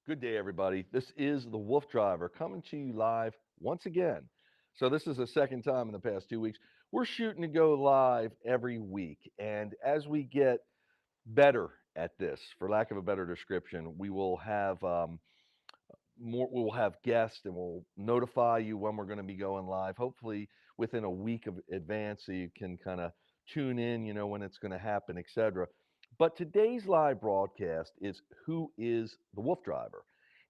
Good day, everybody. This is the Wolf Driver coming to you live once again. So, this is the second time in the past 2 weeks. We're shooting to go live every week. And as we get better at this, for lack of a better description, we will have we'll have guests and we'll notify you when we're going to be going live, hopefully within a week of advance so you can kind of tune in, when it's going to happen, etc. But today's live broadcast is Who is the Wolf Driver?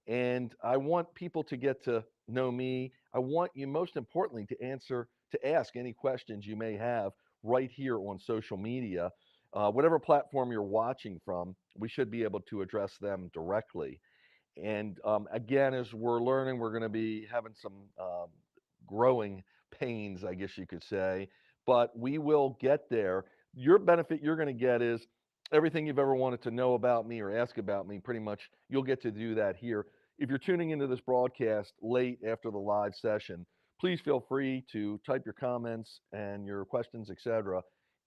And I want people to get to know me. I want you, most importantly, to ask any questions you may have right here on social media. Whatever platform you're watching from, we should be able to address them directly. And again, as we're learning, we're going to be having some growing pains, I guess you could say, but we will get there. Your benefit you're going to get is everything you've ever wanted to know about me or ask about me, pretty much you'll get to do that here. If you're tuning into this broadcast late after the live session, please feel free to type your comments and your questions, etc.,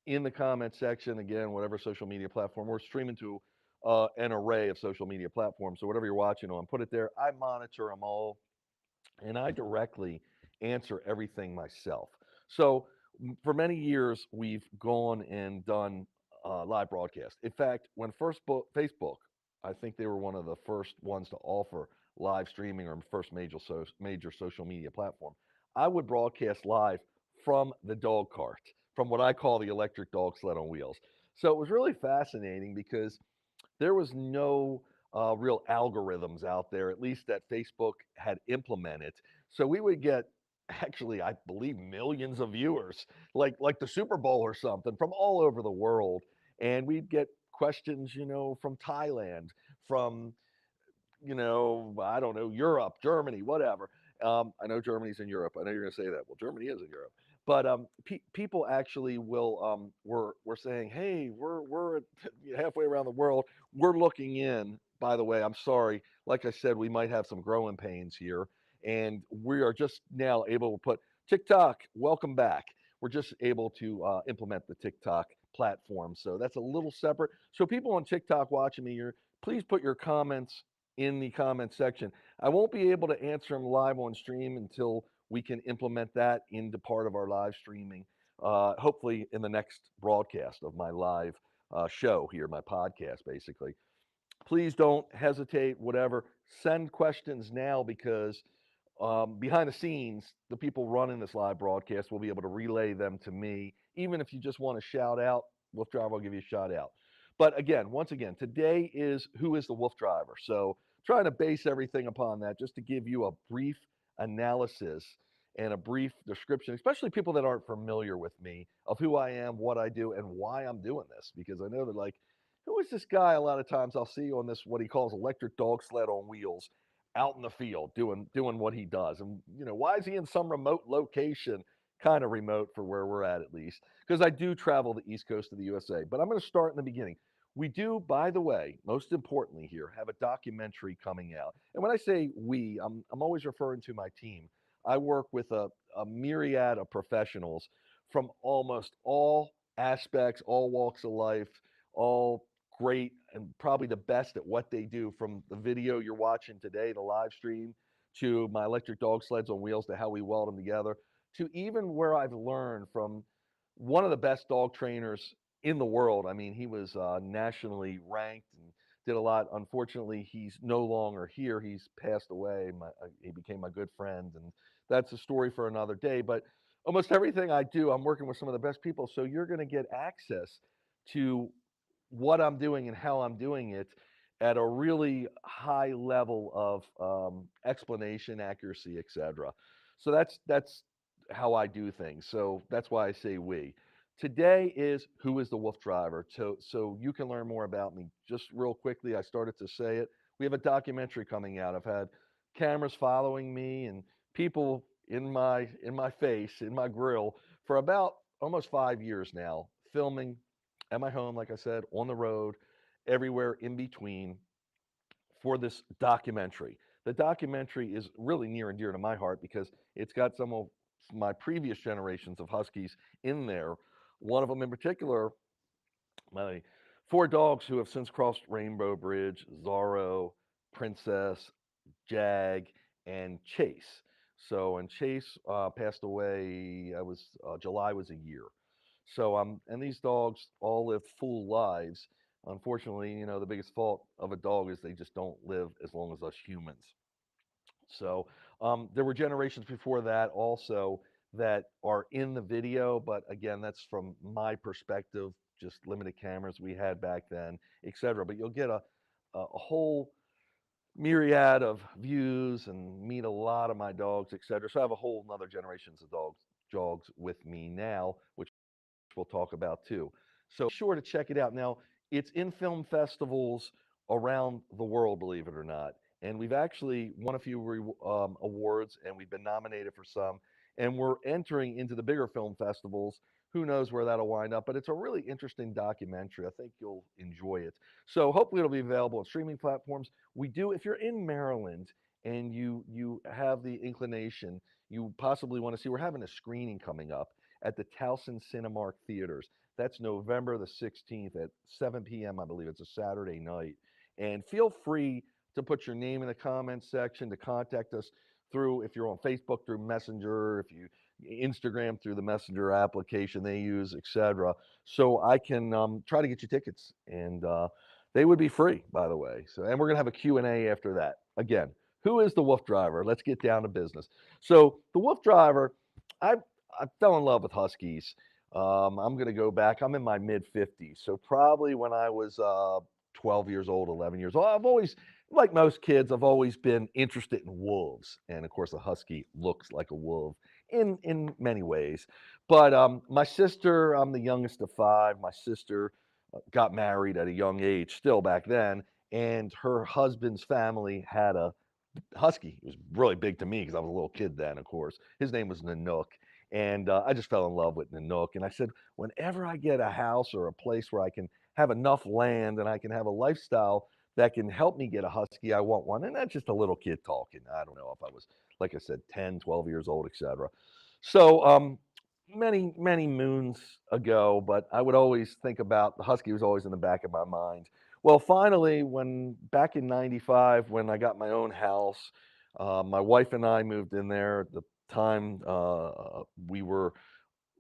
in the comment section. Again, whatever social media platform we're streaming to an array of social media platforms. So whatever you're watching on, put it there. I monitor them all, and I directly answer everything myself. So for many years, we've gone and done live broadcast. In fact, when Facebook, I think they were one of the first ones to offer live streaming or first major social media platform. I would broadcast live from the dog cart, from what I call the electric dog sled on wheels. So it was really fascinating because there was no real algorithms out there, at least that Facebook had implemented. So we would get actually, I believe, millions of viewers, like the Super Bowl or something, from all over the world, and we'd get questions, from Thailand, from I don't know, Europe, Germany, whatever. I know Germany's in Europe. I know you're going to say that. Well, Germany is in Europe, but people actually will. We're saying, hey, we're halfway around the world. We're looking in. By the way, I'm sorry. Like I said, we might have some growing pains here, and we are just now able to put TikTok. Welcome back. We're just able to implement the TikTok platform, so that's a little separate. So people on TikTok watching me, please put your comments in the comment section. I won't be able to answer them live on stream until we can implement that into part of our live streaming, hopefully in the next broadcast of my live show here, my podcast, basically. Please don't hesitate, whatever. Send questions now because behind the scenes, the people running this live broadcast will be able to relay them to me. Even if you just want to shout out, Wolf Driver will give you a shout out. But again, once again, today is Who is the Wolf Driver? So trying to base everything upon that just to give you a brief analysis and a brief description, especially people that aren't familiar with me, of who I am, what I do, and why I'm doing this. Because I know that, like, who is this guy? A lot of times I'll see on this, what he calls electric dog sled on wheels, out in the field doing what he does. And why is he in some remote location, kind of remote for where we're at least? Because I do travel the East Coast of the USA. But I'm going to start in the beginning. We do, by the way, most importantly here, have a documentary coming out. And when I say we, I'm always referring to my team. I work with a myriad of professionals from almost all aspects, all walks of life, all great and probably the best at what they do, from the video you're watching today, the live stream, to my electric dog sleds on wheels, to how we weld them together, to even where I've learned from one of the best dog trainers in the world. I mean, he was nationally ranked and did a lot. Unfortunately, he's no longer here. He's passed away. He became my good friend, and that's a story for another day. But almost everything I do, I'm working with some of the best people. So you're going to get access to what I'm doing and how I'm doing it at a really high level of explanation, accuracy, etc. So that's how I do things. So that's why I say we. Today is Who is the Wolf Driver? So you can learn more about me. Just real quickly, I started to say it. We have a documentary coming out. I've had cameras following me and people in my face, in my grill, for about almost 5 years now, filming at my home, like I said, on the road, everywhere in between, for this documentary. The documentary is really near and dear to my heart because it's got some of my previous generations of Huskies in there. One of them in particular, my four dogs who have since crossed Rainbow Bridge: Zorro, Princess, Jag, and Chase. So, and Chase passed away. I was July was a year. So, and these dogs all live full lives. Unfortunately, the biggest fault of a dog is they just don't live as long as us humans. So, there were generations before that also that are in the video, but again, that's from my perspective, just limited cameras we had back then, etc. But you'll get a whole myriad of views and meet a lot of my dogs, etc. So I have a whole another generations of dogs with me now, which we'll talk about too. So be sure to check it out. Now, it's in film festivals around the world, believe it or not. And we've actually won a few awards, and we've been nominated for some. And we're entering into the bigger film festivals. Who knows where that'll wind up? But it's a really interesting documentary. I think you'll enjoy it. So hopefully it'll be available on streaming platforms. We do, if you're in Maryland and you have the inclination, you possibly want to see. We're having a screening coming up at the Towson Cinemark Theaters. That's November the 16th at 7 p.m., I believe. It's a Saturday night. And feel free to put your name in the comments section, to contact us through, if you're on Facebook, through Messenger, if you Instagram through the Messenger application they use, etc. So I can try to get you tickets, and they would be free, by the way. So, and we're gonna have a Q&A after that. Again, who is the WoofDriver? Let's get down to business. So the WoofDriver, I I fell in love with Huskies. I'm going to go back. I'm in my mid 50s. So probably when I was 12 years old, 11 years old, I've always, like most kids, I've always been interested in wolves. And of course, a Husky looks like a wolf in many ways. But my sister, I'm the youngest of five. My sister got married at a young age, still back then. And her husband's family had a Husky. It was really big to me because I was a little kid then, of course. His name was Nanook. And I just fell in love with Nanook. And I said, whenever I get a house or a place where I can have enough land and I can have a lifestyle that can help me get a Husky, I want one. And that's just a little kid talking. I don't know if I was, like I said, 10, 12 years old, etc. So many, many moons ago, but I would always think about the Husky was always in the back of my mind. Well, finally, when back in '95, when I got my own house, my wife and I moved in there. At the time, we were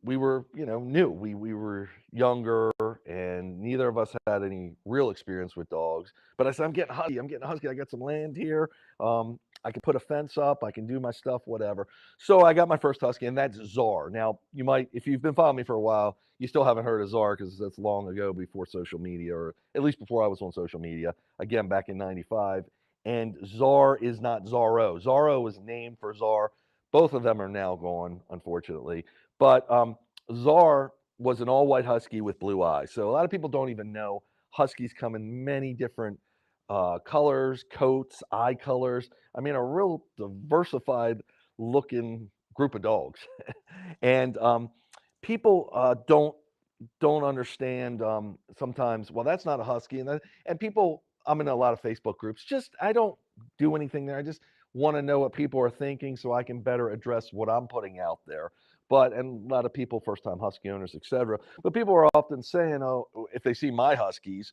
new. We were younger, and neither of us had any real experience with dogs. But I said, I'm getting Husky. I'm getting a Husky. I got some land here. I can put a fence up. I can do my stuff, whatever. So I got my first Husky, and that's Czar. Now, you might, if you've been following me for a while, you still haven't heard of Czar because that's long ago, before social media, or at least before I was on social media. Again, back in '95. And Czar is not Zorro. Zorro was named for Czar. Both of them are now gone, unfortunately. But Czar was an all-white Husky with blue eyes. So a lot of people don't even know Huskies come in many different colors, coats, eye colors. I mean, a real diversified looking group of dogs. And people don't understand sometimes. Well, that's not a Husky, and people. I'm in a lot of Facebook groups. Just I don't do anything there. I just want to know what people are thinking so I can better address what I'm putting out there. But and a lot of people, first time Husky owners, etc. But people are often saying, oh, if they see my Huskies,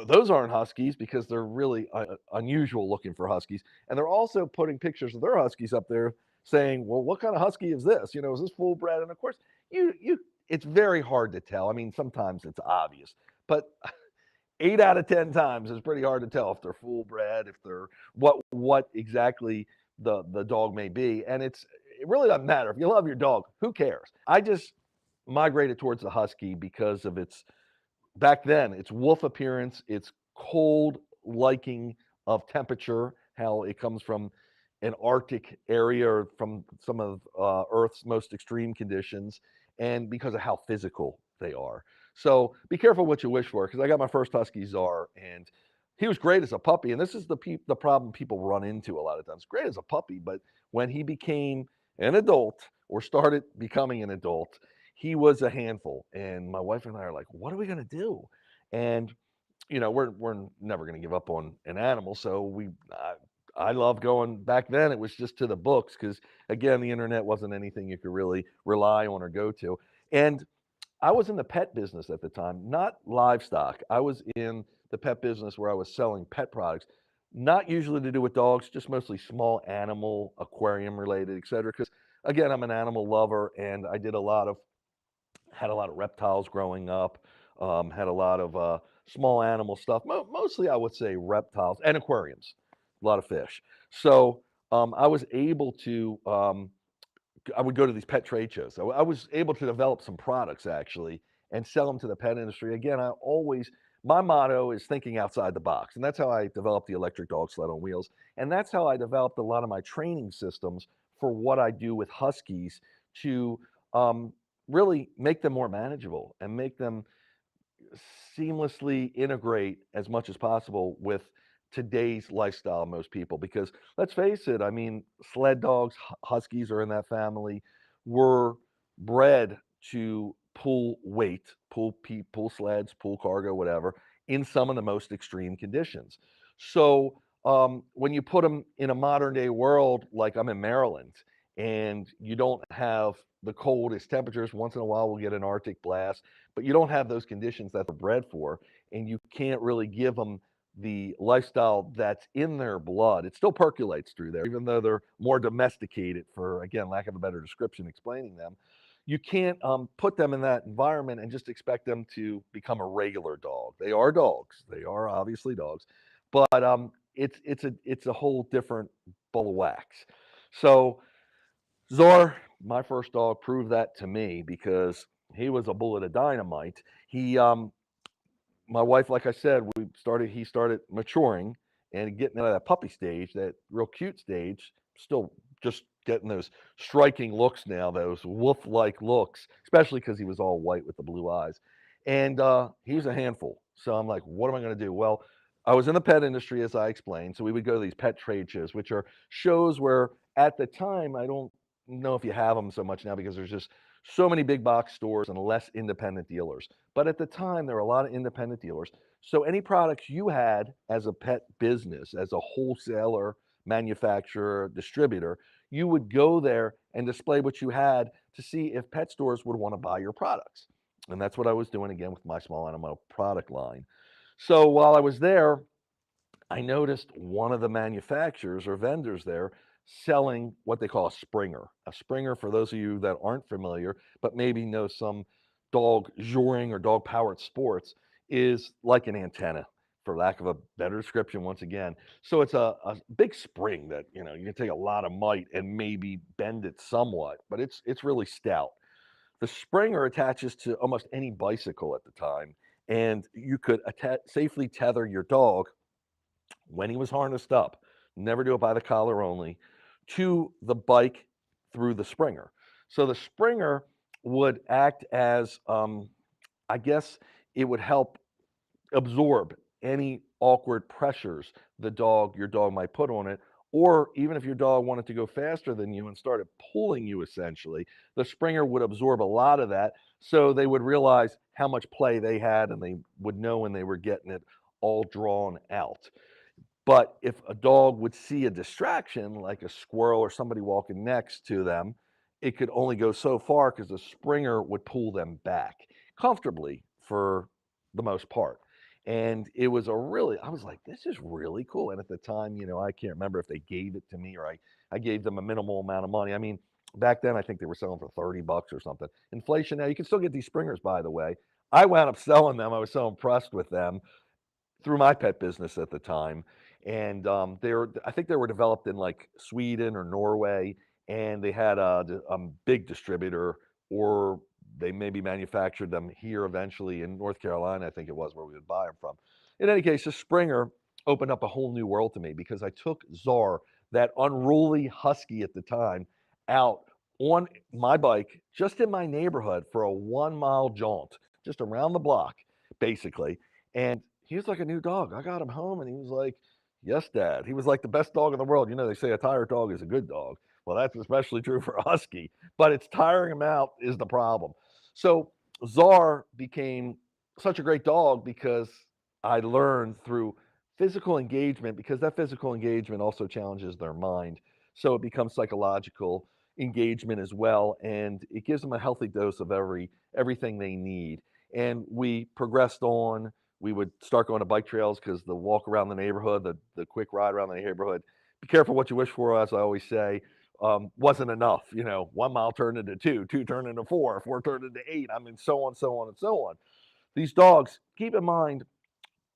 those aren't Huskies because they're really unusual looking for Huskies. And they're also putting pictures of their Huskies up there saying, well, what kind of Husky is this? Is this full bred? And of course, it's very hard to tell. I mean, sometimes it's obvious, but 8 out of 10 times it's pretty hard to tell if they're full bred, if they're what exactly the dog may be. And it really doesn't matter. If you love your dog, who cares? I just migrated towards the Husky because of its back then, its wolf appearance, its cold liking of temperature, how it comes from an Arctic area or from some of Earth's most extreme conditions, and because of how physical they are. So be careful what you wish for, because I got my first Husky Czar, and he was great as a puppy. And this is the problem people run into a lot of times. Great as a puppy, but when he became an adult or started becoming an adult, he was a handful. And my wife and I are like, what are we going to do? And we're never going to give up on an animal. So I love going back then. It was just to the books because, again, the internet wasn't anything you could really rely on or go to. And I was in the pet business at the time, not livestock. I was in the pet business where I was selling pet products. not usually to do with dogs, just mostly small animal, aquarium related, et cetera. Because again, I'm an animal lover, and I did a lot of had a lot of reptiles growing up, had a lot of small animal stuff. Mostly, I would say reptiles and aquariums, a lot of fish. So I was able to. I would go to these pet trade shows. I was able to develop some products actually and sell them to the pet industry. Again, I always my motto is thinking outside the box, and that's how I developed the electric dog sled on wheels, and that's how I developed a lot of my training systems for what I do with huskies to um, really make them more manageable and make them seamlessly integrate as much as possible with today's lifestyle of most people because let's face it, I mean, sled dogs, huskies are in that family, were bred to pull weight, pull sleds, pull cargo, whatever, in some of the most extreme conditions. So when you put them in a modern day world, like I'm in Maryland, and you don't have the coldest temperatures, once in a while we'll get an Arctic blast, but you don't have those conditions that they're bred for, and you can't really give them the lifestyle that's in their blood. It still percolates through there, even though they're more domesticated, for again, lack of a better description explaining them. You can't put them in that environment and just expect them to become a regular dog. They are dogs. They are obviously dogs, but it's a whole different ball of wax. So Zor, my first dog, proved that to me because he was a bullet of dynamite. He My wife, like I said, he started maturing and getting out of that puppy stage, that real cute stage, still just getting those striking looks now, those wolf-like looks, especially because he was all white with the blue eyes. And he's a handful. So I'm like, what am I going to do? Well, I was in the pet industry, as I explained. So we would go to these pet trade shows, which are shows where at the time, I don't know if you have them so much now because there's just so many big box stores and less independent dealers. But at the time, there were a lot of independent dealers. So any products you had as a pet business, as a wholesaler, manufacturer, distributor, you would go there and display what you had to see if pet stores would want to buy your products. And that's what I was doing again with my small animal product line. So while I was there, I noticed one of the manufacturers or vendors there selling what they call a springer. A springer, for those of you that aren't familiar, but maybe know some dog joring or dog powered sports, is like an antenna, for lack of a better description, once again. So it's a big spring that, you can take a lot of might and maybe bend it somewhat, but it's really stout. The springer attaches to almost any bicycle at the time, and you could safely tether your dog when he was harnessed up, never do it by the collar only, to the bike through the springer. So the springer would act as, I guess, it would help absorb any awkward pressures your dog might put on it. Or even if your dog wanted to go faster than you and started pulling you, essentially, the springer would absorb a lot of that. So they would realize how much play they had and they would know when they were getting it all drawn out. But if a dog would see a distraction, like a squirrel or somebody walking next to them, it could only go so far because the springer would pull them back comfortably for the most part. And it was I was like, this is really cool. And at the time, I can't remember if they gave it to me or I gave them a minimal amount of money. I mean, back then, I think they were selling for $30 or something. Inflation now, you can still get these springers, by the way. I wound up selling them. I was so impressed with them through my pet business at the time. And I think they were developed in like Sweden or Norway, and they had a big distributor, or they maybe manufactured them here eventually in North Carolina, I think it was, where we would buy them from. In any case, this Springer opened up a whole new world to me because I took Czar, that unruly husky at the time, out on my bike just in my neighborhood for a 1 mile jaunt, just around the block, basically. And he was like a new dog. I got him home and he was like, "Yes, Dad." He was like the best dog in the world. They say a tired dog is a good dog. Well, that's especially true for a husky, but it's tiring him out is the problem. So Czar became such a great dog because I learned through physical engagement, because that physical engagement also challenges their mind. So it becomes psychological engagement as well, and it gives them a healthy dose of everything they need. And we progressed on we would start going to bike trails because the walk around the neighborhood, the quick ride around the neighborhood. Be careful what you wish for, as I always say. Wasn't enough. 1 mile turned into two, two turned into four, four turned into eight. I mean, so on, so on, and so on. These dogs, keep in mind,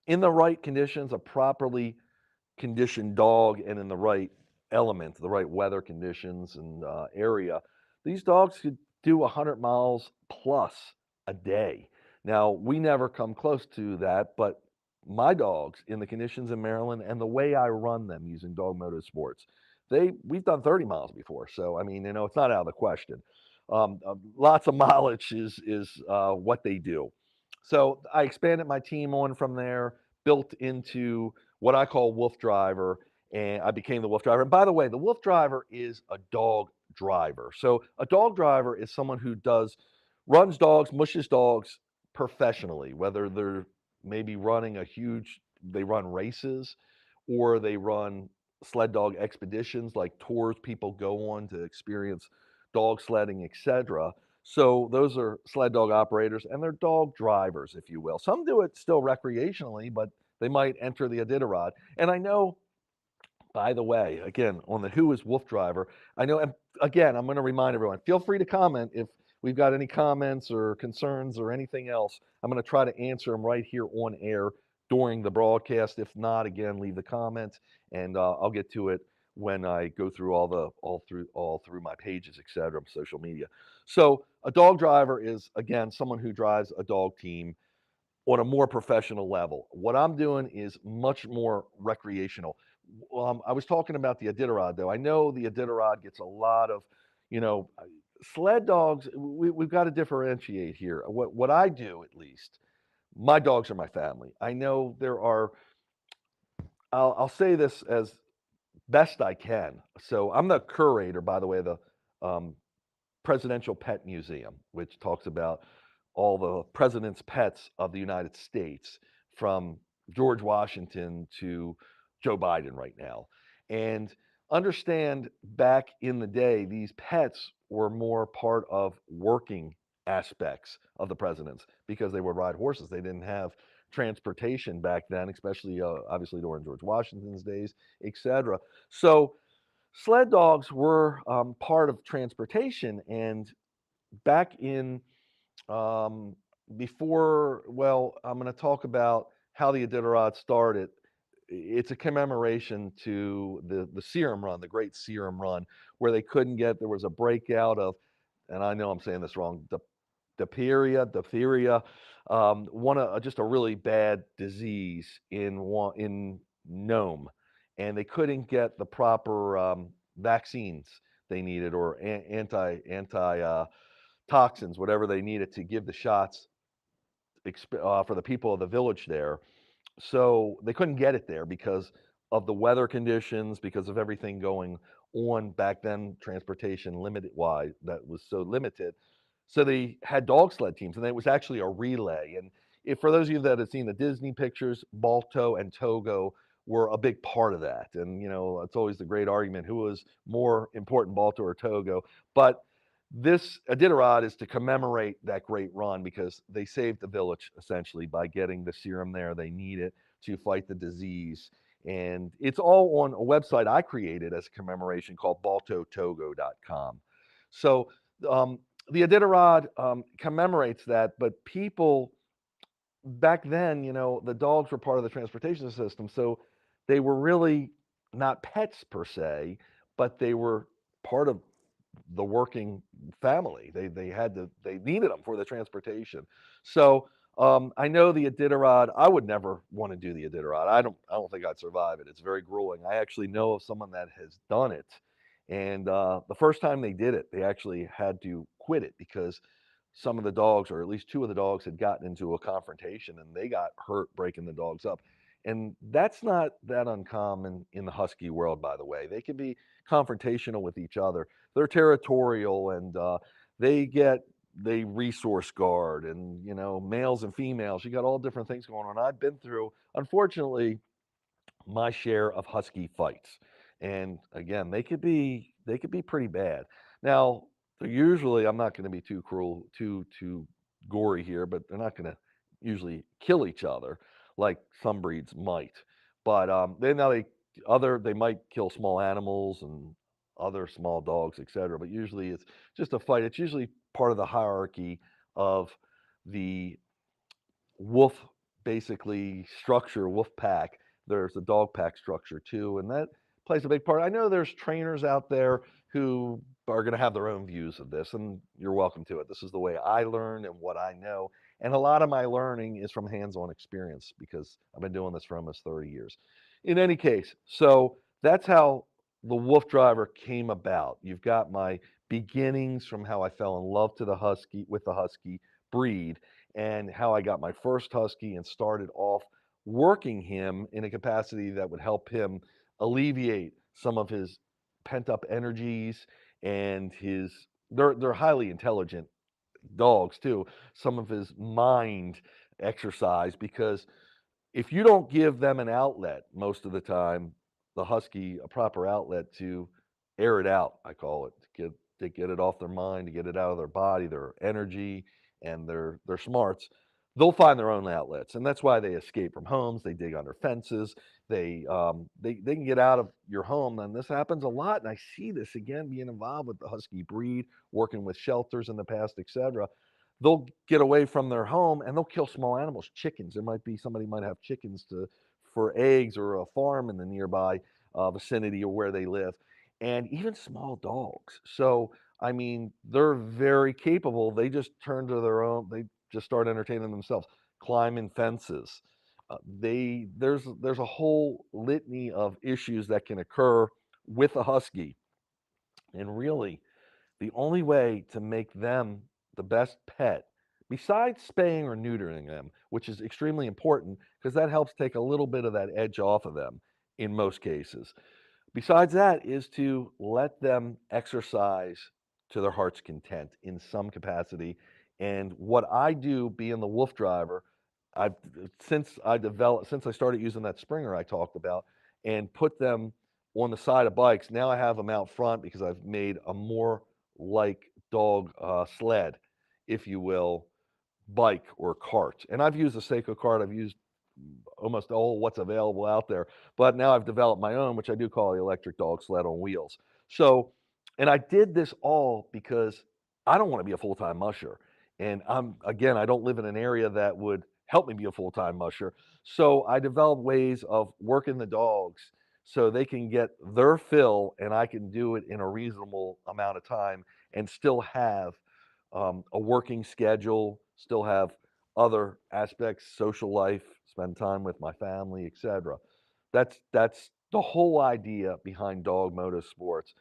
in the right conditions, a properly conditioned dog and in the right element, the right weather conditions and area, these dogs could do 100 miles plus a day. Now, we never come close to that, but my dogs in the conditions in Maryland and the way I run them using dog motorsports, we've done 30 miles before. So, I mean, it's not out of the question. Lots of mileage is what they do. So I expanded my team on from there, built into what I call WoofDriver, and I became the WoofDriver. And by the way, the WoofDriver is a dog driver. So a dog driver is someone who runs dogs, mushes dogs professionally, whether they're maybe running they run races or they run sled dog expeditions like tours people go on to experience dog sledding, etc. So those are sled dog operators and they're dog drivers, if you will. Some do it still recreationally, but they might enter the Iditarod. And I know, by the way, again, on the Who is WoofDriver, I know, and again, I'm going to remind everyone, feel free to comment if we've got any comments or concerns or anything else. I'm going to try to answer them right here on air during the broadcast. If not, again, leave the comments and I'll get to it when I go through all through my pages, etc., social media. So a dog driver is, again, someone who drives a dog team on a more professional level. What I'm doing is much more recreational. I was talking about the Iditarod, though. I know the Iditarod gets a lot of, you know, uh, sled dogs. We've got to differentiate here. What I do, at least, my dogs are my family. I know there are. I'll say this as best I can. So I'm the curator, by the way, of the Presidential Pet Museum, which talks about all the president's pets of the United States, from George Washington to Joe Biden right now. And understand, back in the day, these pets were more part of working aspects of the presidents because they would ride horses. They didn't have transportation back then, especially obviously during George Washington's days, etc. So sled dogs were part of transportation, and back in um, before, well, I'm going to talk about how the Iditarod started. It's a commemoration to the Serum Run, the Great Serum Run, where they couldn't get. There was a breakout of, and I know I'm saying this wrong, diphtheria, just a really bad disease in Nome, and they couldn't get the proper vaccines they needed, or anti toxins, whatever they needed to give the shots for the people of the village there. So they couldn't get it there because of the weather conditions, because of everything going on back then, transportation limited wise, that was so limited. So they had dog sled teams, and it was actually a relay. And if for those of you that have seen the Disney pictures, Balto and Togo were a big part of that. And it's always the great argument, who was more important, Balto or Togo? But this Iditarod is to commemorate that great run because they saved the village essentially by getting the serum there they needed to fight the disease. And it's all on a website I created as a commemoration called baltotogo.com. So um, the Iditarod commemorates that, but people back then, the dogs were part of the transportation system. So they were really not pets per se, but they were part of the working family. They needed them for the transportation. So I know the Iditarod. I would never want to do the Iditarod. I don't think I'd survive it. It's very grueling. I actually know of someone that has done it, and the first time they did it, they actually had to quit it because some of the dogs, or at least two of the dogs, had gotten into a confrontation and they got hurt breaking the dogs up. And that's not that uncommon in the husky world, by the way. They can be confrontational with each other. They're territorial, and they resource guard, and males and females. You got all different things going on. I've been through, unfortunately, my share of husky fights, and again, they could be pretty bad. Now, usually, I'm not going to be too cruel, too gory here, but they're not going to usually kill each other. like some breeds might. But then now they might kill small animals and other small dogs, etc. But usually it's just a fight. It's usually part of the hierarchy of the wolf basically structure, wolf pack. There's a dog pack structure too, and that plays a big part. I know there's trainers out there who are going to have their own views of this, and you're welcome to it. This is the way I learn and what I know. And a lot of my learning is from hands on experience because I've been doing this for almost 30 years. In any case, so that's how the Wolf Driver came about. You've got my beginnings from how I fell in love to the husky with the husky breed and how I got my first husky and started off working him in a capacity that would help him alleviate some of his pent up energies and his they're highly intelligent dogs too, some of his mind exercise because if you don't give them an outlet most of the time, the husky a proper outlet to air it out, I call it, to get it off their mind, to get it out of their body, their energy and their smarts, they'll find their own outlets. And that's why they escape from homes, they dig under fences, they can get out of your home. And this happens a lot. And I see this again being involved with the husky breed, working with shelters in the past, etc. They'll get away from their home and they'll kill small animals, chickens. There might be somebody might have chickens to for eggs or a farm in the nearby vicinity or where they live, and even small dogs. So I mean, they're very capable. They just turn to their own. They just start entertaining themselves, climbing fences. There's a whole litany of issues that can occur with a husky, and really the only way to make them the best pet, besides spaying or neutering them, which is extremely important because that helps take a little bit of that edge off of them in most cases. Besides that is to let them exercise to their heart's content in some capacity. And what I do being the wolf driver, I've since I started using that Springer I talked about and put them on the side of bikes, now I have them out front because I've made a more like dog sled, if you will, bike or cart. And I've used the Seiko cart. I've used almost all what's available out there. But now I've developed my own, which I do call the electric dog sled on wheels. So, and I did this all because I don't want to be a full time musher. And again, I don't live in an area that would help me be a full time musher. So I developed ways of working the dogs so they can get their fill and I can do it in a reasonable amount of time and still have a working schedule, still have other aspects, social life, spend time with my family, etc. That's the whole idea behind dog motorsports.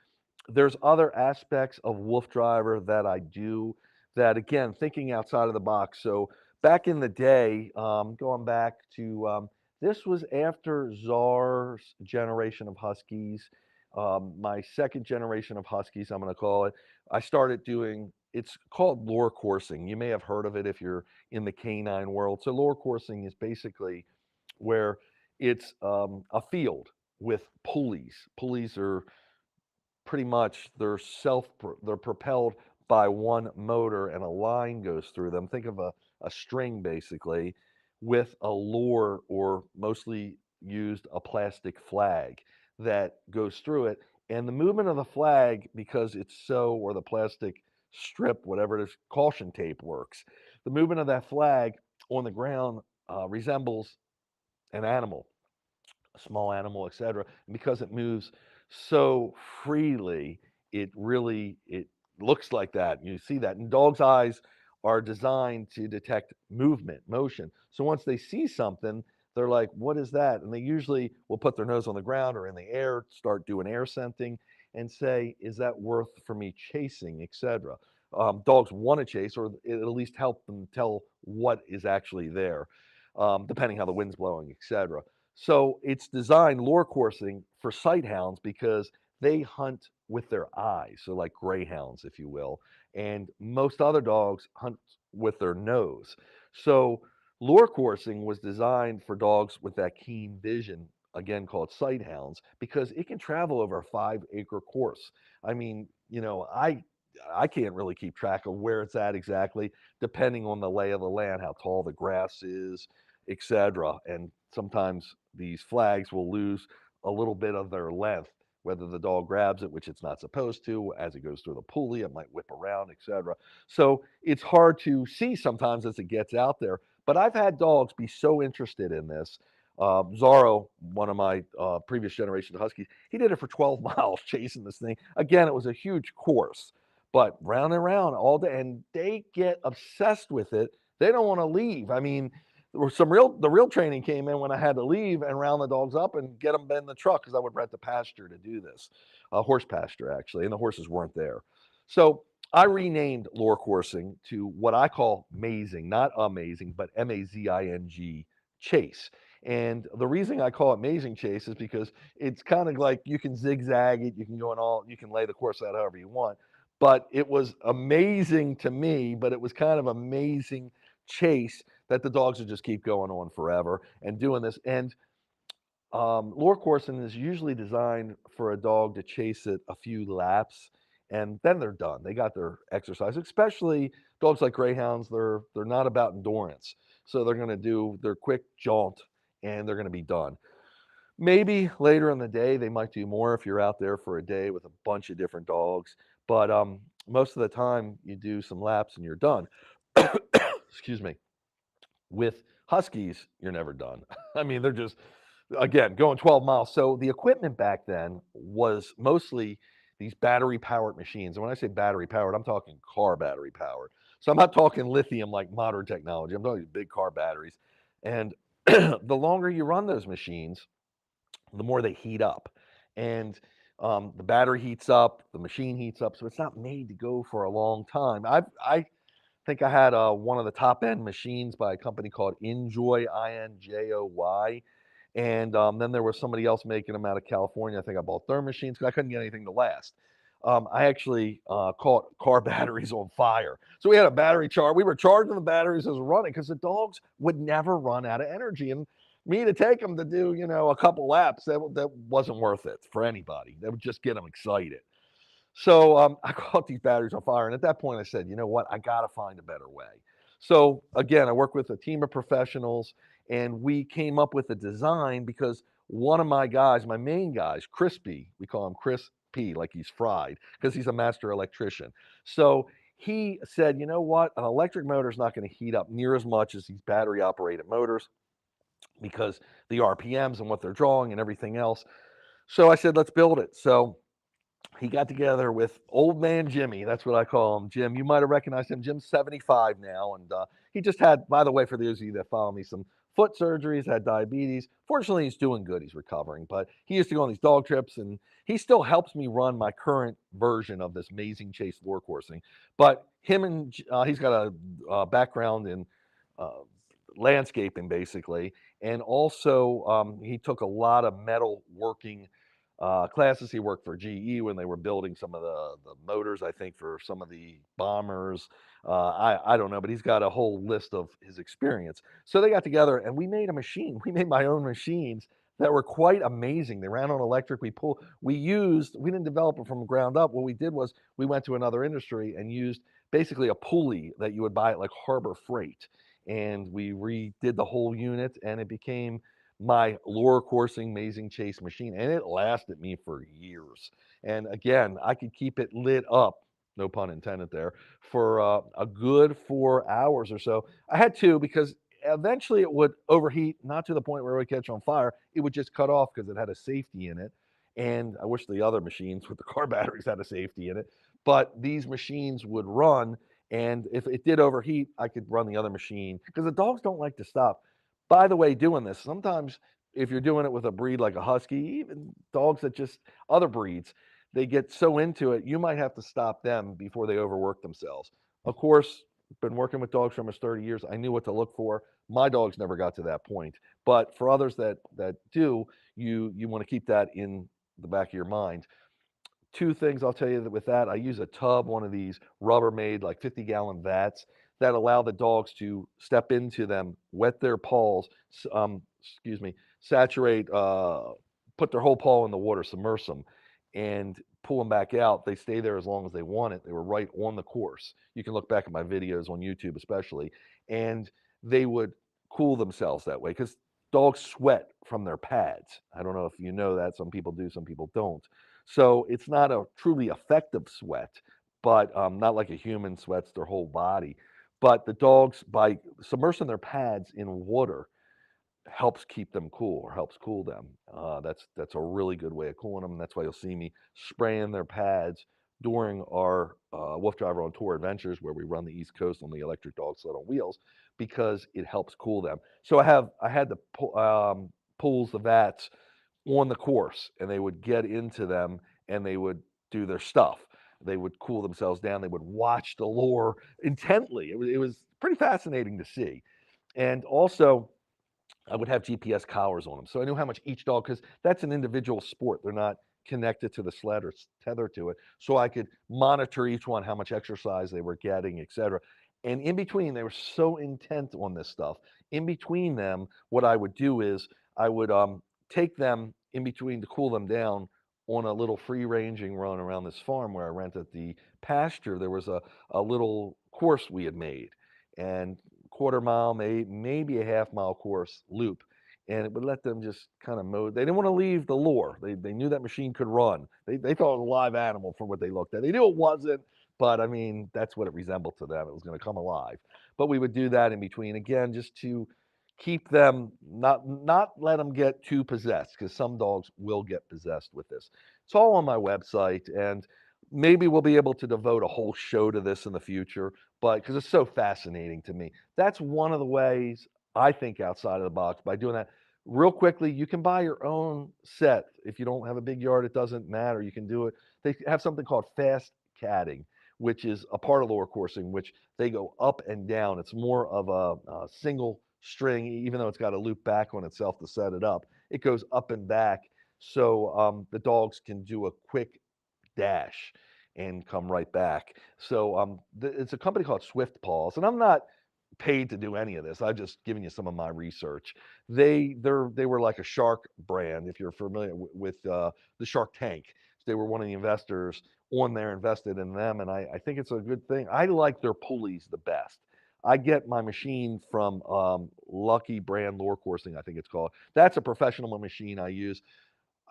There's other aspects of Wolf Driver that I do that, again, thinking outside of the box. So back in the day, going back to this was after Czar's generation of Huskies, my second generation of Huskies, I'm going to call it. I started doing it's called lure coursing. You may have heard of it if you're in the canine world. So lure coursing is basically where it's a field with pulleys. Pulleys are pretty much they're propelled by one motor and a line goes through them. Think of a string basically with a lure or mostly used a plastic flag that goes through it. And the movement of the flag, because it's so, or the plastic strip, whatever it is, caution tape works. The movement of that flag on the ground resembles an animal, a small animal, etc. And because it moves so freely, it looks like that. You see that. And dogs' eyes are designed to detect movement, motion. So once they see something, they're like, "What is that?" And they usually will put their nose on the ground or in the air, start doing air scenting, and say, "Is that worth for me chasing?" etc. Dogs want to chase, or it at least help them tell what is actually there, depending how the wind's blowing, etc. So it's designed lure coursing for sight hounds because they hunt with their eyes, so like greyhounds, if you will, and most other dogs hunt with their nose. So lure coursing was designed for dogs with that keen vision, again called sight hounds, because it can travel over a 5 acre course. I mean, I can't really keep track of where it's at exactly, depending on the lay of the land, how tall the grass is, etc. And sometimes these flags will lose a little bit of their length, whether the dog grabs it, which it's not supposed to, as it goes through the pulley, it might whip around, etc. So it's hard to see sometimes as it gets out there. But I've had dogs be so interested in this. Zorro, one of my previous generation Huskies, he did it for 12 miles chasing this thing. Again, it was a huge course, but round and round all day, and they get obsessed with it. They don't want to leave. I mean, there was the real training came in when I had to leave and round the dogs up and get them in the truck because I would rent the pasture to do this, a horse pasture actually, and the horses weren't there. So I renamed lure coursing to what I call mazing, not amazing, but MAZING chase. And the reason I call it mazing chase is because it's kind of like you can zigzag it, you can go in all, you can lay the course out however you want. But it was amazing to me, but it was kind of amazing chase that the dogs would just keep going on forever and doing this. And lure coursing is usually designed for a dog to chase it a few laps, and then they're done. They got their exercise. Especially dogs like greyhounds, they're not about endurance, so they're going to do their quick jaunt and they're going to be done. Maybe later in the day they might do more if you're out there for a day with a bunch of different dogs, but most of the time you do some laps and you're done. Excuse me. With huskies, you're never done. I mean, they're just, again, going 12 miles. So the equipment back then was mostly these battery powered machines. And when I say battery powered, I'm talking car battery powered. So I'm not talking lithium like modern technology. I'm talking big car batteries. And the longer you run those machines, the more they heat up. And the battery heats up, the machine heats up. So it's not made to go for a long time. I think I had one of the top end machines by a company called Enjoy, INJOY. And then there was somebody else making them out of California. I think I bought their machines because I couldn't get anything to last. I actually caught car batteries on fire. So we had a battery charge. We were charging the batteries as running because the dogs would never run out of energy. And me to take them to do, a couple laps, that wasn't worth it for anybody. That would just get them excited. So I caught these batteries on fire. And at that point, I said, you know what? I got to find a better way. So again, I work with a team of professionals and we came up with a design because one of my guys, my main guys, Crispy, we call him Chris P, like he's fried because he's a master electrician. So he said, you know what? An electric motor is not going to heat up near as much as these battery operated motors because the RPMs and what they're drawing and everything else. So I said, let's build it. So he got together with old man Jimmy. That's what I call him. Jim, you might have recognized him. Jim's 75 now. And he just had, by the way, for those of you that follow me, some foot surgeries, had diabetes. Fortunately, he's doing good. He's recovering. But he used to go on these dog trips, and he still helps me run my current version of this amazing chase lure coursing. But him and he's got a background in uh, landscaping, basically. And also, he took a lot of metal working classes. He worked for GE when they were building some of the motors, I think, for some of the bombers. I don't know, but he's got a whole list of his experience. So they got together and we made a machine. We made my own machines that were quite amazing. They ran on electric. We didn't develop it from the ground up. What we did was we went to another industry and used basically a pulley that you would buy at like Harbor Freight. And we redid the whole unit and it became my lure coursing amazing chase machine, and it lasted me for years. And again, I could keep it lit up, no pun intended there, for a good 4 hours or so. I had to because eventually it would overheat, not to the point where it would catch on fire. It would just cut off because it had a safety in it. And I wish the other machines with the car batteries had a safety in it. But these machines would run, and if it did overheat, I could run the other machine because the dogs don't like to stop. By the way, doing this, sometimes if you're doing it with a breed like a husky, even dogs that just other breeds, they get so into it, you might have to stop them before they overwork themselves. Of course, been working with dogs for almost 30 years. I knew what to look for. My dogs never got to that point. But for others that do, you want to keep that in the back of your mind. Two things I'll tell you that with that, I use a tub, one of these Rubbermaid, like 50-gallon vats that allow the dogs to step into them, wet their paws, excuse me, saturate, put their whole paw in the water, submerge them, and pull them back out. They stay there as long as they want it. They were right on the course. You can look back at my videos on YouTube, especially, and they would cool themselves that way because dogs sweat from their pads. I don't know if you know that. Some people do, some people don't. So it's not a truly effective sweat, but not like a human sweats their whole body. But the dogs, by submersing their pads in water, helps keep them cool or helps cool them. That's a really good way of cooling them. That's why you'll see me spraying their pads during our WoofDriver on Tour adventures where we run the East Coast on the electric dog sled on wheels because it helps cool them. So I had the pools, the vats on the course, and they would get into them and they would do their stuff. They would cool themselves down. They would watch the lure intently. It was pretty fascinating to see. And also, I would have GPS collars on them. So I knew how much each dog, because that's an individual sport. They're not connected to the sled or tethered to it. So I could monitor each one, how much exercise they were getting, et cetera. And in between, they were so intent on this stuff. In between them, what I would do is I would take them in between to cool them down on a little free ranging run around this farm where I rented the pasture. There was a little course we had made. And quarter mile, maybe a half mile course loop, and it would let them just kind of mow. They didn't want to leave the lure. They knew that machine could run. They thought it was a live animal from what they looked at. They knew it wasn't, but I mean that's what it resembled to them. It was going to come alive. But we would do that in between again, just to keep them not let them get too possessed because some dogs will get possessed with this. It's all on my website, and maybe we'll be able to devote a whole show to this in the future, but because it's so fascinating to me. That's one of the ways I think outside of the box by doing that. Real quickly, you can buy your own set. If you don't have a big yard, it doesn't matter. You can do it. They have something called fast catting, which is a part of lure coursing, which they go up and down. It's more of a single string, even though it's got a loop back on itself to set it up. It goes up and back, so the dogs can do a quick dash and come right back. So it's a company called Swift Paws, and I'm not paid to do any of this. I've just given you some of my research. They were like a shark brand. If you're familiar with the Shark Tank, they were one of the investors on there, invested in them, and I think it's a good thing. I like their pulleys the best. I get my machine from Lucky Brand Lure Coursing, I think it's called. That's a professional machine I use.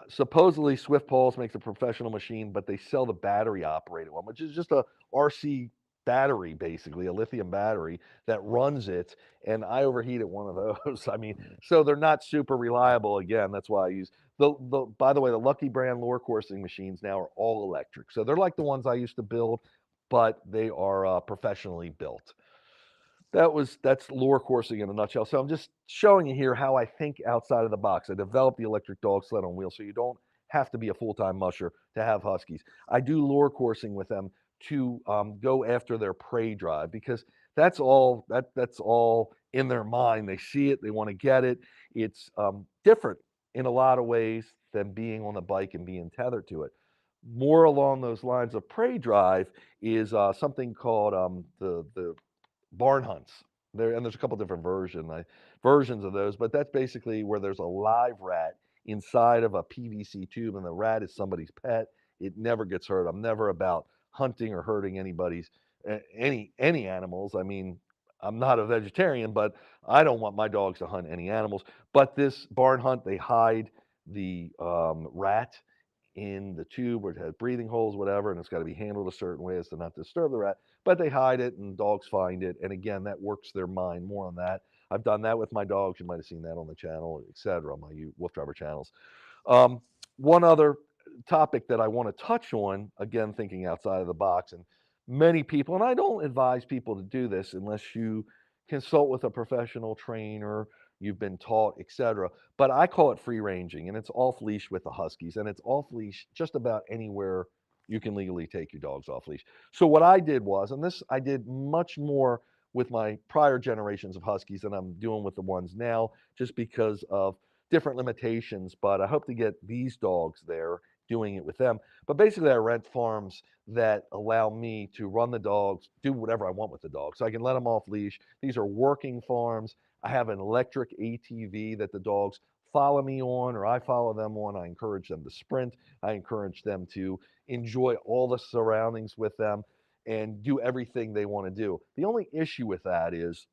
Supposedly Swift Pulse makes a professional machine, but they sell the battery operated one, which is just a RC battery, basically a lithium battery that runs it. And I overheated one of those. I mean, so they're not super reliable. Again, that's why I use the. By the way, the Lucky Brand lure coursing machines now are all electric, so they're like the ones I used to build, but they are professionally built. That's lure coursing in a nutshell. So I'm just showing you here how I think outside of the box. I developed the electric dog sled on wheels, so you don't have to be a full-time musher to have huskies. I do lure coursing with them to go after their prey drive because that's all in their mind. They see it, they want to get it. It's different in a lot of ways than being on the bike and being tethered to it. More along those lines of prey drive is something called the barn hunts. There's a couple different versions of those, but that's basically where there's a live rat inside of a PVC tube, and the rat is somebody's pet. It never gets hurt. I'm never about hunting or hurting anybody's any animals. I mean, I'm not a vegetarian, but I don't want my dogs to hunt any animals. But this barn hunt, they hide the rat in the tube where it has breathing holes, whatever, and it's got to be handled a certain way as to not disturb the rat. But they hide it, and dogs find it, and again, that works their mind. More on that. I've done that with my dogs. You might have seen that on the channel, etc. On my WoofDriver channels. Um, One other topic that I want to touch on, again, thinking outside of the box, and many people, and I don't advise people to do this unless you consult with a professional trainer, you've been taught, etc. But I call it free ranging, and it's off leash with the Huskies, and it's off leash just about anywhere you can legally take your dogs off leash. So what I did was, and this I did much more with my prior generations of Huskies than I'm doing with the ones now, just because of different limitations, but I hope to get these dogs there doing it with them. But basically, I rent farms that allow me to run the dogs, do whatever I want with the dogs. So I can let them off leash. These are working farms. I have an electric ATV that the dogs follow me on, or I follow them on. I encourage them to sprint. I encourage them to enjoy all the surroundings with them and do everything they want to do. The only issue with that is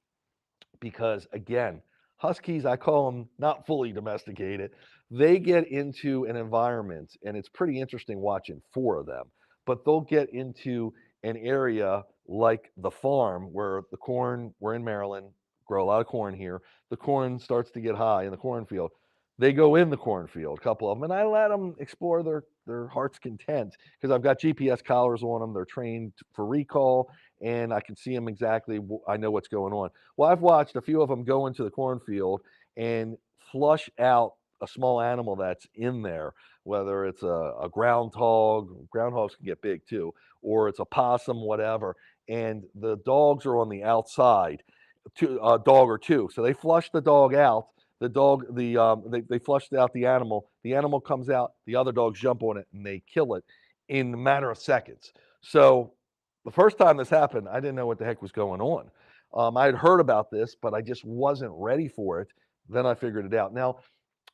because, again, Huskies, I call them not fully domesticated. They get into an environment, and it's pretty interesting watching four of them, but they'll get into an area like the farm where the corn, we're in Maryland, grow a lot of corn here. The corn starts to get high in the cornfield. They go in the cornfield, a couple of them, and I let them explore their heart's content because I've got GPS collars on them. They're trained for recall, and I can see them exactly. I know what's going on. Well, I've watched a few of them go into the cornfield and flush out a small animal that's in there, whether it's a groundhog. Groundhogs can get big too, or it's a possum, whatever. And the dogs are on the outside, a dog or two. So they flush the dog out. They flushed out the animal. The animal comes out. The other dogs jump on it and they kill it in a matter of seconds. So the first time this happened, I didn't know what the heck was going on. I had heard about this, but I just wasn't ready for it. Then I figured it out. Now,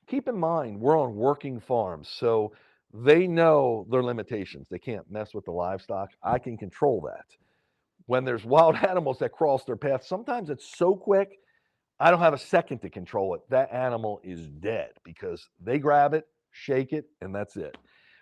keep in mind, we're on working farms, so they know their limitations. They can't mess with the livestock. I can control that. When there's wild animals that cross their path, sometimes it's so quick, I don't have a second to control it. That animal is dead because they grab it, shake it, and that's it.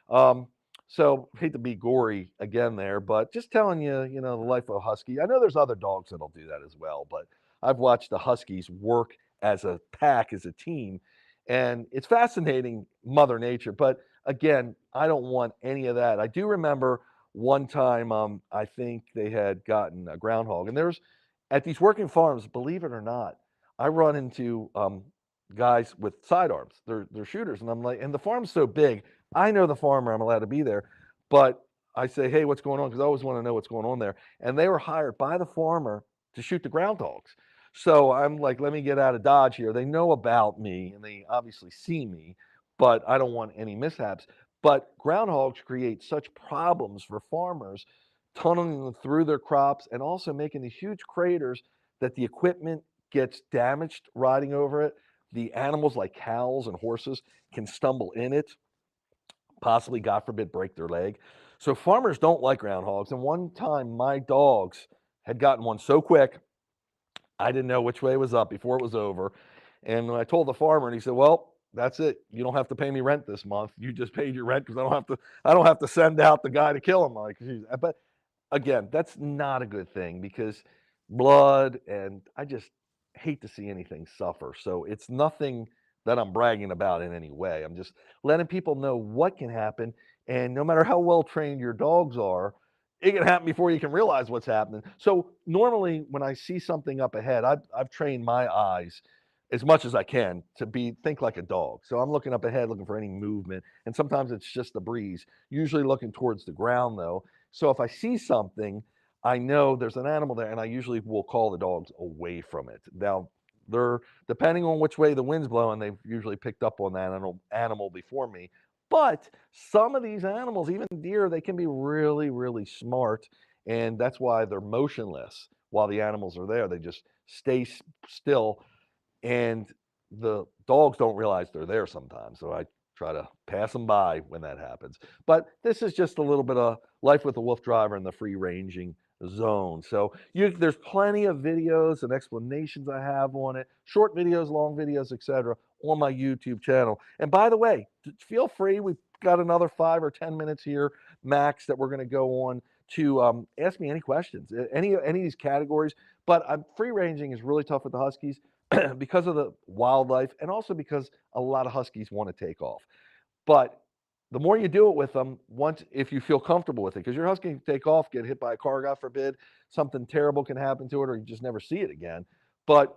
Um, so hate to be gory again there, but just telling you, the life of a husky. I know there's other dogs that'll do that as well, but I've watched the huskies work as a pack, as a team, and it's fascinating, Mother Nature. But again, I don't want any of that. I do remember one time, I think they had gotten a groundhog, and there's at these working farms, believe it or not, I run into guys with sidearms. They're shooters, and I'm like, and the farm's so big. I know the farmer. I'm allowed to be there, but I say, hey, what's going on? Because I always want to know what's going on there. And they were hired by the farmer to shoot the groundhogs. So I'm like, let me get out of Dodge here. They know about me, and they obviously see me, but I don't want any mishaps. But groundhogs create such problems for farmers, tunneling through their crops and also making these huge craters that the equipment gets damaged riding over it. The animals like cows and horses can stumble in it, possibly, God forbid, break their leg. So farmers don't like groundhogs. And one time my dogs had gotten one so quick, I didn't know which way was up before it was over. And when I told the farmer, and he said, well, that's it. You don't have to pay me rent this month. You just paid your rent because I don't have to send out the guy to kill him. Like, geez. But again, that's not a good thing because blood, and I just hate to see anything suffer. So it's nothing that I'm bragging about in any way. I'm just letting people know what can happen. And no matter how well trained your dogs are, it can happen before you can realize what's happening. So normally when I see something up ahead, I've trained my eyes as much as I can to think like a dog. So I'm looking up ahead, looking for any movement. And sometimes it's just the breeze, usually looking towards the ground though. So if I see something, I know there's an animal there, and I usually will call the dogs away from it. Now, they're depending on which way the wind's blowing, they've usually picked up on that animal before me. But some of these animals, even deer, they can be really, really smart, and that's why they're motionless while the animals are there. They just stay still, and the dogs don't realize they're there sometimes. So I try to pass them by when that happens. But this is just a little bit of life with the WoofDriver in the free ranging zone. So there's plenty of videos and explanations I have on it, short videos, long videos, etc., on my YouTube channel. And by the way, feel free. We've got another 5 or 10 minutes here max that we're going to go on to ask me any questions, any of these categories. But free ranging is really tough with the Huskies because of the wildlife and also because a lot of Huskies want to take off. But the more you do it with them, if you feel comfortable with it, because your husky can take off, get hit by a car, God forbid, something terrible can happen to it, or you just never see it again.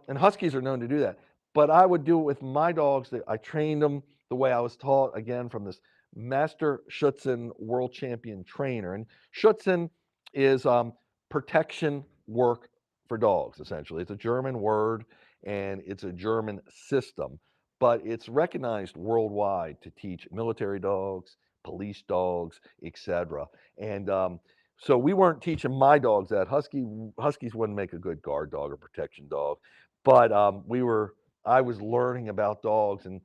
And huskies are known to do that. But I would do it with my dogs. That I trained them the way I was taught, again, from this Master Schutzen world champion trainer. And Schutzen is protection work for dogs, essentially. It's a German word and it's a German system, but it's recognized worldwide to teach military dogs, police dogs, etc. And so we weren't teaching my dogs that. Huskies wouldn't make a good guard dog or protection dog, but I was learning about dogs, and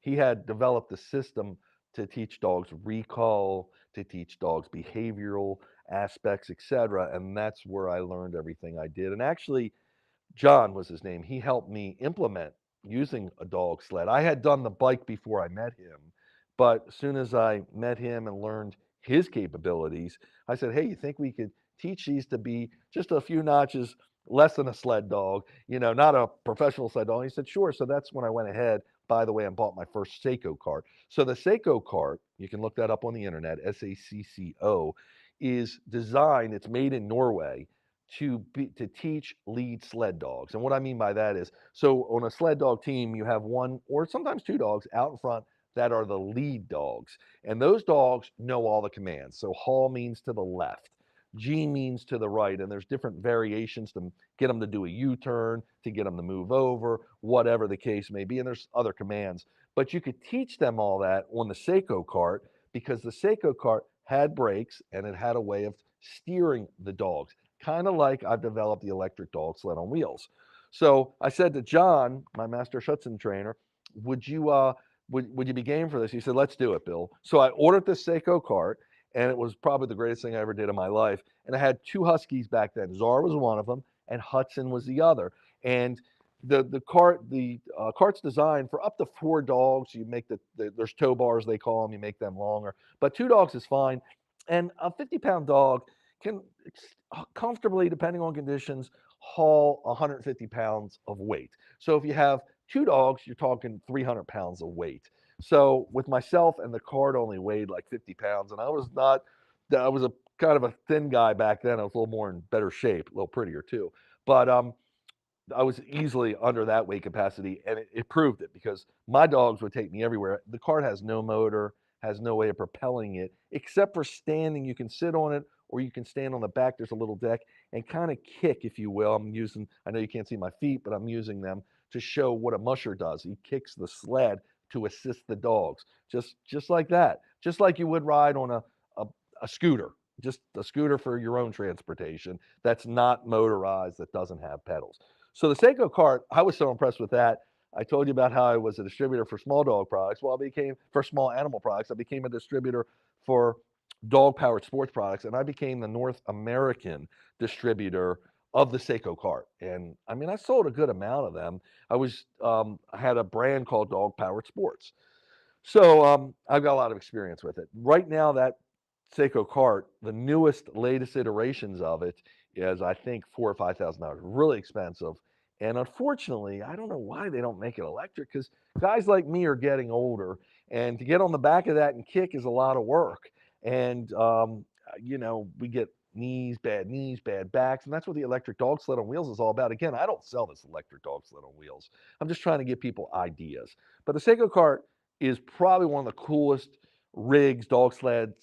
he had developed a system to teach dogs recall, to teach dogs behavioral aspects, etc. And that's where I learned everything I did. And actually, John was his name. He helped me implement using a dog sled. I had done the bike before I met him, but as soon as I met him and learned his capabilities, I said, "Hey, you think we could teach these to be just a few notches less than a sled dog, not a professional sled dog?" He said, "Sure." So that's when I went ahead, by the way, and bought my first Seiko cart. So the Seiko cart, you can look that up on the internet, SACCO, is designed, it's made in Norway to teach lead sled dogs. And what I mean by that is, so on a sled dog team, you have one or sometimes two dogs out in front that are the lead dogs. And those dogs know all the commands. So haul means to the left, G means to the right. And there's different variations to get them to do a U-turn, to get them to move over, whatever the case may be. And there's other commands. But you could teach them all that on the Seiko cart because the Seiko cart had brakes and it had a way of steering the dogs, kind of like I've developed the electric dog sled on wheels. So I said to John, my master Schutzen trainer, would you would you be game for this? He said, let's do it, Bill. So I ordered this Seiko cart, and it was probably the greatest thing I ever did in my life. And I had two Huskies back then. Czar was one of them, and Hudson was the other. And the cart's designed for up to four dogs. You make there's tow bars, they call them. You make them longer, but two dogs is fine. And a 50-pound dog can comfortably, depending on conditions, haul 150 pounds of weight. So if you have two dogs, you're talking 300 pounds of weight. So with myself, and the cart only weighed like 50 pounds, and I was a kind of a thin guy back then. I was a little more in better shape, a little prettier too. But I was easily under that weight capacity, and it proved it because my dogs would take me everywhere. The cart has no motor, has no way of propelling it, except for standing. You can sit on it, or you can stand on the back. There's a little deck and kind of kick, if you will. I know you can't see my feet, but I'm using them to show what a musher does. He kicks the sled to assist the dogs, just like that, just like you would ride on a, a scooter, just a scooter for your own transportation that's not motorized, that doesn't have pedals. So the Seiko cart, I was so impressed with that. I told you about how I was a distributor for small dog products. Well, I became for small animal products. I became a distributor for dog powered sports products, and I became the North American distributor of the Seiko cart. And I mean, I sold a good amount of them. I had a brand called Dog Powered Sports. So I've got a lot of experience with it. Right now, that Seiko cart, the newest, latest iterations of it is, I think, $4,000 or $5,000, really expensive. And unfortunately, I don't know why they don't make it electric, because guys like me are getting older, and to get on the back of that and kick is a lot of work. And we get knees, bad backs, and that's what the electric dog sled on wheels is all about. Again, I don't sell this electric dog sled on wheels. I'm just trying to give people ideas. But the Seiko cart is probably one of the coolest rigs, dog sled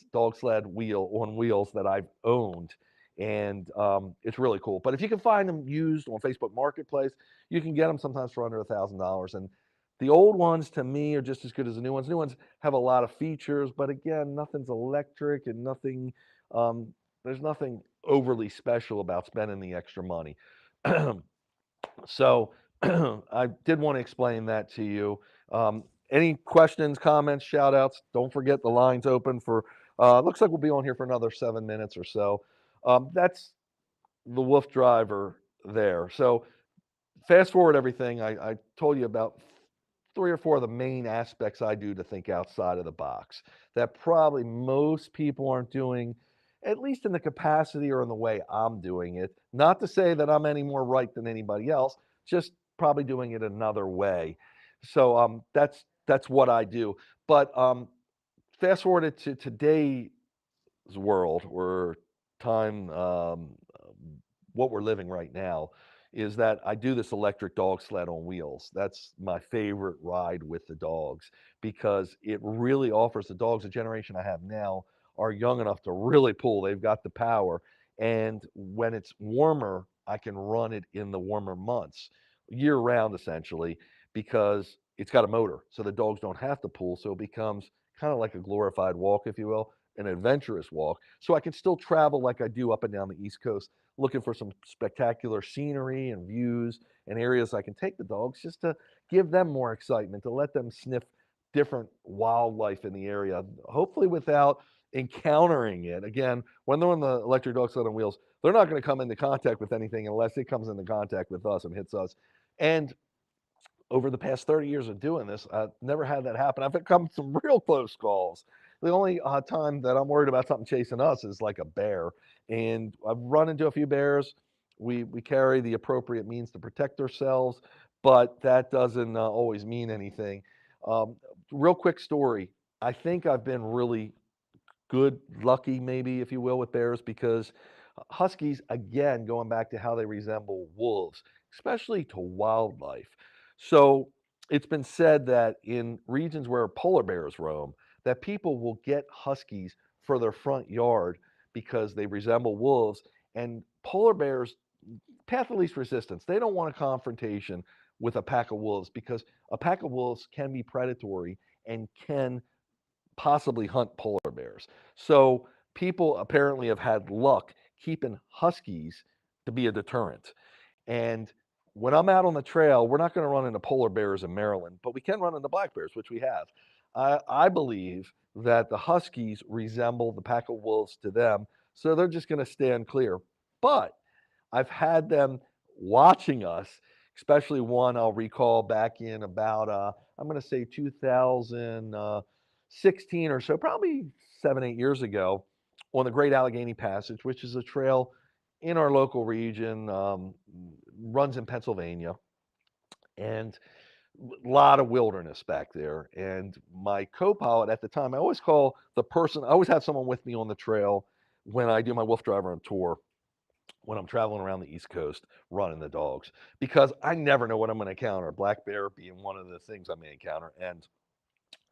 wheel on wheels that I've owned, and it's really cool. But if you can find them used on Facebook Marketplace, you can get them sometimes for under $1,000. And the old ones, to me, are just as good as the new ones. New ones have a lot of features, but again, nothing's electric, and um, there's nothing overly special about spending the extra money. So I did want to explain that to you. Any questions, comments, shout outs? Don't forget the line's open for, looks like we'll be on here for another 7 minutes or so. That's the WoofDriver there. So fast forward everything. I told you about three or four of the main aspects I do to think outside of the box that probably most people aren't doing, at least in the capacity or in the way I'm doing it. Not to say that I'm any more right than anybody else, just probably doing it another way. So that's what I do. But fast forward to today's world, or time, what we're living right now, is that I do this electric dog sled on wheels. That's my favorite ride with the dogs, because it really offers the dogs, the generation I have now are young enough to really pull. They've got the power. And when it's warmer, I can run it in the warmer months, year round essentially, because it's got a motor. So the dogs don't have to pull. So it becomes kind of like a glorified walk, if you will, an adventurous walk. So I can still travel like I do up and down the East Coast, looking for some spectacular scenery and views and areas I can take the dogs, just to give them more excitement, to let them sniff different wildlife in the area, hopefully without encountering it. Again, when they're on the electric dog sled on wheels, they're not going to come into contact with anything unless it comes into contact with us and hits us. And over the past 30 years of doing this, I've never had that happen. I've come some real close calls. The only time that I'm worried about something chasing us is like a bear, and I've run into a few bears. We carry the appropriate means to protect ourselves, but that doesn't always mean anything. Um, Real quick story. I think I've been really good, lucky, maybe, if you will, with bears because huskies, again, going back to how they resemble wolves, especially to wildlife. So it's been said that in regions where polar bears roam, that people will get huskies for their front yard because they resemble wolves. And polar bears, path of least resistance, they don't want a confrontation with a pack of wolves because a pack of wolves can be predatory and can possibly hunt polar bears. So people apparently have had luck keeping huskies to be a deterrent. And when I'm out on the trail, we're not going to run into polar bears in Maryland, but we can run into black bears, which we have. I believe that the huskies resemble the pack of wolves to them, so they're just going to stand clear. But I've had them watching us, especially one I'll recall back in about I'm going to say 2016 or so, probably 7, 8 years ago, on the Great Allegheny Passage, which is a trail in our local region, runs in Pennsylvania, and a lot of wilderness back there. And my co-pilot at the time, I always call the person, I always have someone with me on the trail when I do my WoofDriver on tour when I'm traveling around the East Coast running the dogs because I never know what I'm going to encounter. Black bear being one of the things I may encounter, and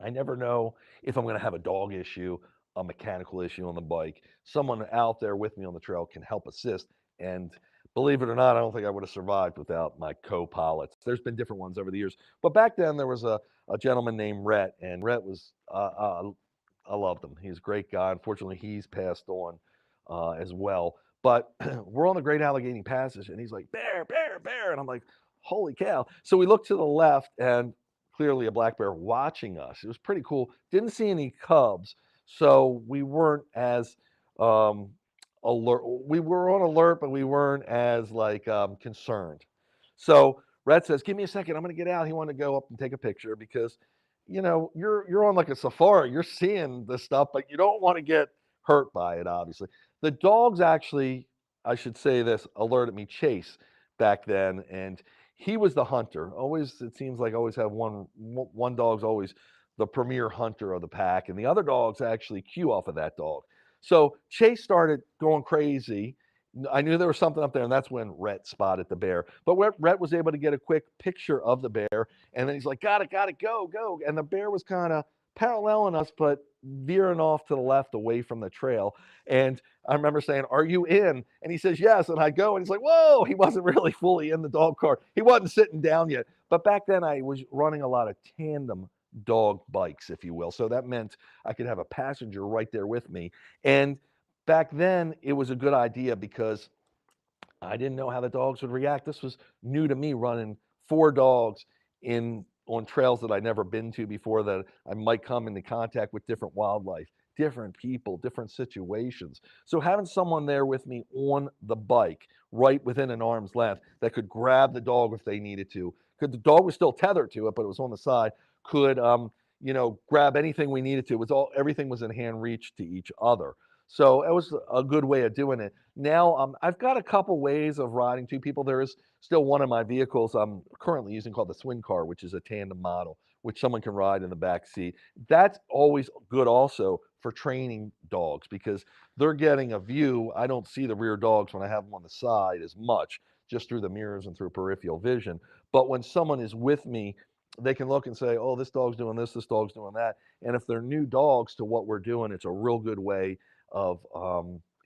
I never know if I'm going to have a dog issue, a mechanical issue on the bike. Someone out there with me on the trail can help assist. And believe it or not, I don't think I would have survived without my co-pilots. There's been different ones over the years, but back then there was a gentleman named Rhett, and Rhett was I loved him. He's a great guy. Unfortunately, he's passed on as well. But we're on the Great Allegheny Passage, and he's like, bear, bear, bear. And I'm like, holy cow. So we look to the left, and clearly a black bear watching us. It was pretty cool. Didn't see any cubs, so we weren't as um, alert. We were on alert, but we weren't as like concerned. So Rhett says, "Give me a second. I'm going to get out." He wanted to go up and take a picture because, you're on like a safari. You're seeing this stuff, but you don't want to get hurt by it. Obviously, the dogs actually, I should say this, alerted me. Chase back then, and he was the hunter. Always, it seems like always have one dog's always the premier hunter of the pack, and the other dogs actually cue off of that dog. So Chase started going crazy. I knew there was something up there, and that's when Rhett spotted the bear. But Rhett was able to get a quick picture of the bear, and then he's like, got it, go, go. And the bear was kind of paralleling us, but veering off to the left away from the trail. And I remember saying, "Are you in?" And he says, "Yes." And I go, and he's like, "Whoa!" He wasn't really fully in the dog cart. He wasn't sitting down yet. But back then, I was running a lot of tandem dog bikes, if you will. So that meant I could have a passenger right there with me. And back then, it was a good idea because I didn't know how the dogs would react. This was new to me, running 4 dogs in on trails that I'd never been to before, that I might come into contact with different wildlife, different people, different situations. So having someone there with me on the bike, right within an arm's length, that could grab the dog if they needed to, because the dog was still tethered to it, but it was on the side, could grab anything we needed to. It was everything was in hand reach to each other. So it was a good way of doing it. Now, I've got a couple ways of riding 2 people. There is still one of my vehicles I'm currently using called the Swing Car, which is a tandem model, which someone can ride in the back seat. That's always good also for training dogs because they're getting a view. I don't see the rear dogs when I have them on the side as much, just through the mirrors and through peripheral vision. But when someone is with me, they can look and say, "Oh, this dog's doing this dog's doing that." And if they're new dogs to what we're doing, it's a real good way of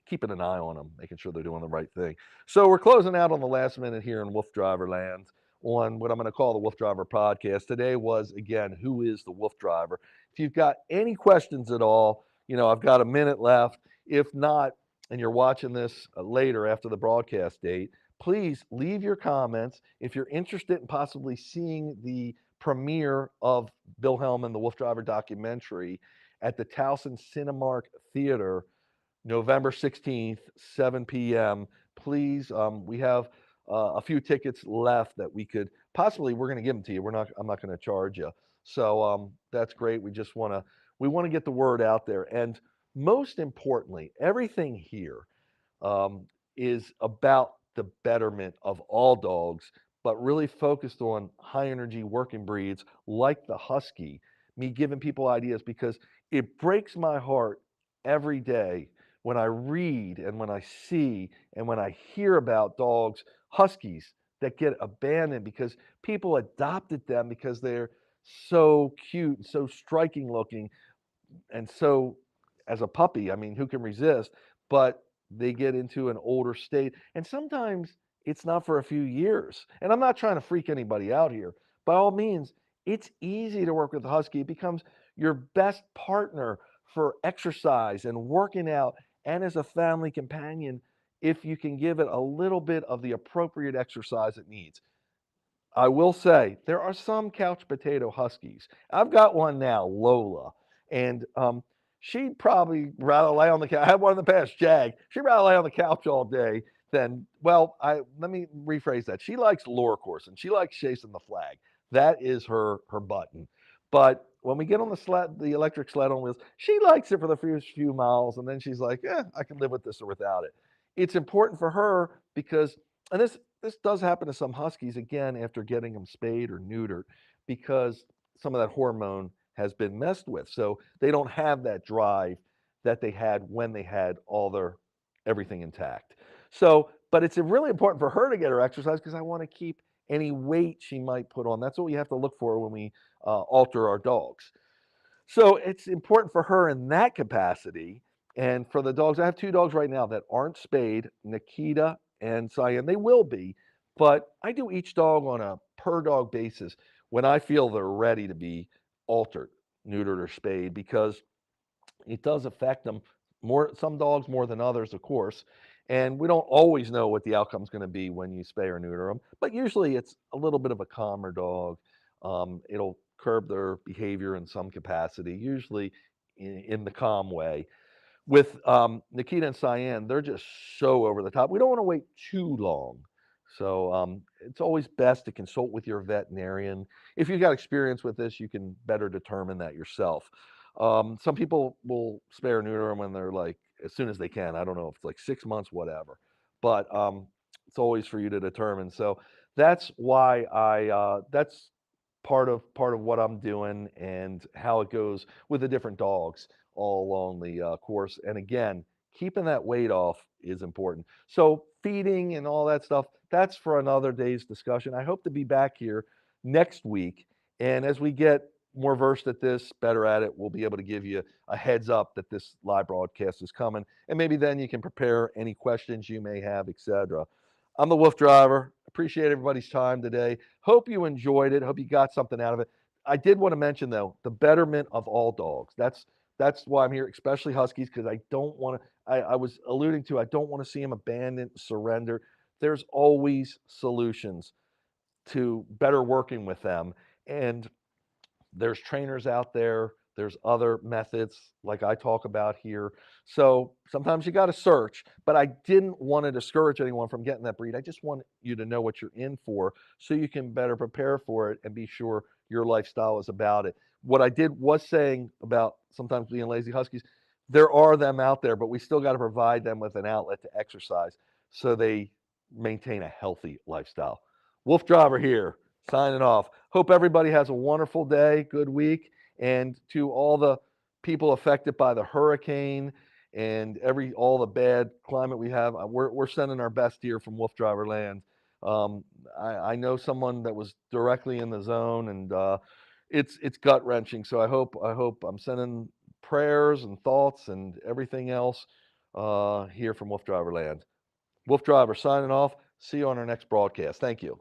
keeping an eye on them, making sure they're doing the right thing. So we're closing out on the last minute here in WoofDriver land on what I'm going to call the WoofDriver podcast. Today was, again, who is the WoofDriver? If you've got any questions at all, I've got a minute left. If not, and you're watching this later after the broadcast date, please leave your comments. If you're interested in possibly seeing the premiere of Bill Hellman, the WoofDriver documentary, at the Towson Cinemark Theater, November 16th, 7 p.m. Please, we have a few tickets left that we could possibly, we're going to give them to you. I'm not going to charge you. So that's great. We want to get the word out there. And most importantly, everything here um, is about the betterment of all dogs, but really focused on high energy working breeds like the Husky. Me giving people ideas because it breaks my heart every day when I read and when I see and when I hear about dogs, Huskies, that get abandoned because people adopted them because they're so cute and so striking looking and so as a puppy, I mean, who can resist? But they get into an older state, and sometimes it's not for a few years. And I'm not trying to freak anybody out here. By all means, it's easy to work with a husky. It becomes your best partner for exercise and working out, and as a family companion, if you can give it a little bit of the appropriate exercise it needs. I will say there are some couch potato huskies. I've got one now, Lola, and she'd probably rather lay on the couch. I had one in the past, Jag. She'd rather lay on the couch all day than, well, I let me rephrase that. She likes lure coursing. She likes chasing the flag. That is her button. But when we get on the electric sled on wheels, she likes it for the first few miles, and then she's like, I can live with this or without it. It's important for her because, and this does happen to some huskies again after getting them spayed or neutered because some of that hormone has been messed with. So they don't have that drive that they had when they had all their everything intact. So, but it's really important for her to get her exercise because I want to keep any weight she might put on. That's what we have to look for when we alter our dogs. So it's important for her in that capacity. And for the dogs, I have two dogs right now that aren't spayed, Nikita and Cyan. They will be, but I do each dog on a per dog basis when I feel they're ready to be altered, neutered, or spayed because it does affect them more, some dogs more than others, of course. And we don't always know what the outcome is going to be when you spay or neuter them, but usually it's a little bit of a calmer dog. It'll curb their behavior in some capacity, usually in the calm way. With Nikita and Cyan, they're just so over the top. We don't want to wait too long. So it's always best to consult with your veterinarian. If you've got experience with this, you can better determine that yourself. Some people will spay or neuter them when they're like as soon as they can. I don't know if it's like 6 months, whatever. But it's always for you to determine. So that's why that's part of what I'm doing and how it goes with the different dogs all along the course. And again, keeping that weight off is important. So feeding and all that stuff, that's for another day's discussion. I hope to be back here next week. And as we get more versed at this, better at it, we'll be able to give you a heads up that this live broadcast is coming. And maybe then you can prepare any questions you may have, etc. I'm the Wolf Driver. Appreciate everybody's time today. Hope you enjoyed it. Hope you got something out of it. I did want to mention though, the betterment of all dogs. That's why I'm here, especially Huskies, because I don't want to, I was alluding to, I don't want to see them abandoned, surrender. There's always solutions to better working with them. And there's trainers out there. There's other methods like I talk about here. So sometimes you got to search, but I didn't want to discourage anyone from getting that breed. I just want you to know what you're in for so you can better prepare for it and be sure your lifestyle is about it. What I did was saying about sometimes being lazy Huskies, there are them out there, but we still got to provide them with an outlet to exercise so they maintain a healthy lifestyle. Wolf Driver here, signing off. Hope everybody has a wonderful day, good week, and to all the people affected by the hurricane and all the bad climate we have, we're sending our best here from Wolf Driver Land. I know someone that was directly in the zone, and it's gut wrenching. So I hope I'm sending prayers and thoughts and everything else here from Wolf Driver Land. Wolf Driver signing off. See you on our next broadcast. Thank you.